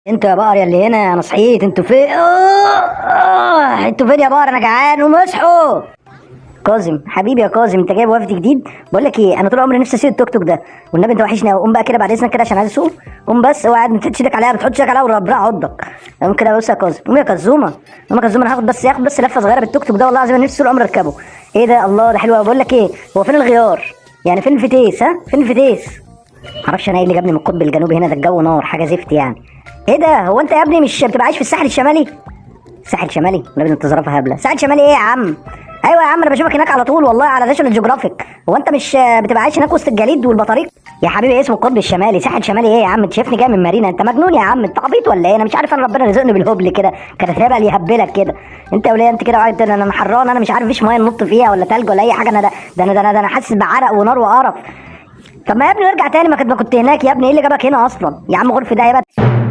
انتوا يا بقر يا اللي هنا، انا صحيت. انتوا فين؟ انتوا فين يا بقر؟ انا جعان ومصحوا. كاظم حبيبي يا كاظم، انت جايب وفد جديد؟ بقول لك ايه، انا طول عمري نفسي اسوق التوك توك ده، والنبي انت وحشني قوي. قوم بقى كده بعد اذنك كده عشان عايز اسوق. قوم بس، اوعى ما تحطش ايدك عليها، بتحطش ايدك عليها وربنا عضك. قوم كده بص يا كاظم، قوم يا كزومه، قوم يا كزومه. انا هاخد بس لفه صغيره بالتوك توك ده، والله العظيم انا نفسي طول عمري اركبه. ايه ده؟ الله ده حلو قوي. بقول لك ايه، هو فين الغيار؟ يعني فين الفتيس؟ ها فين الفتيس؟ معرفش انا ايه اللي جابني من القطب الجنوبي هنا، ده الجو نار حاجه زفت يعني. ايه ده؟ هو انت يا ابني مش بتبقى عايش في الساحل الشمالي؟ ساحل شمالي؟ النبي انت ظرافه هبله. ساحل شمالي ايه يا عم؟ ايوه يا عم، انا بشوفك هناك على طول والله، على ناشونال جيوغرافيك. هو انت مش بتبقى عايش هناك وسط الجليد والبطاريق؟ يا حبيبي اسمه القطب الشمالي. ساحل شمالي ايه يا عم؟ انت شايفني جاي من مارينا؟ انت مجنون يا عم؟ انت عبيط ولا ايه؟ انا مش عارف، انا ربنا رزقني بالهبل كده، كانت هبه اللي يهبلك كده. انت يا وليه انت كده قاعد؟ انا حران، انا مش عارف مفيش ميه ننط فيها ولا تلج ولا اي حاجه. انا حاسس بعرق ونار وقرف. طب ما يا ابني ارجع تاني، ما كنت هناك يا ابني. ايه اللي جابك هنا اصلا يا عم؟ غرفه ده يا بقى.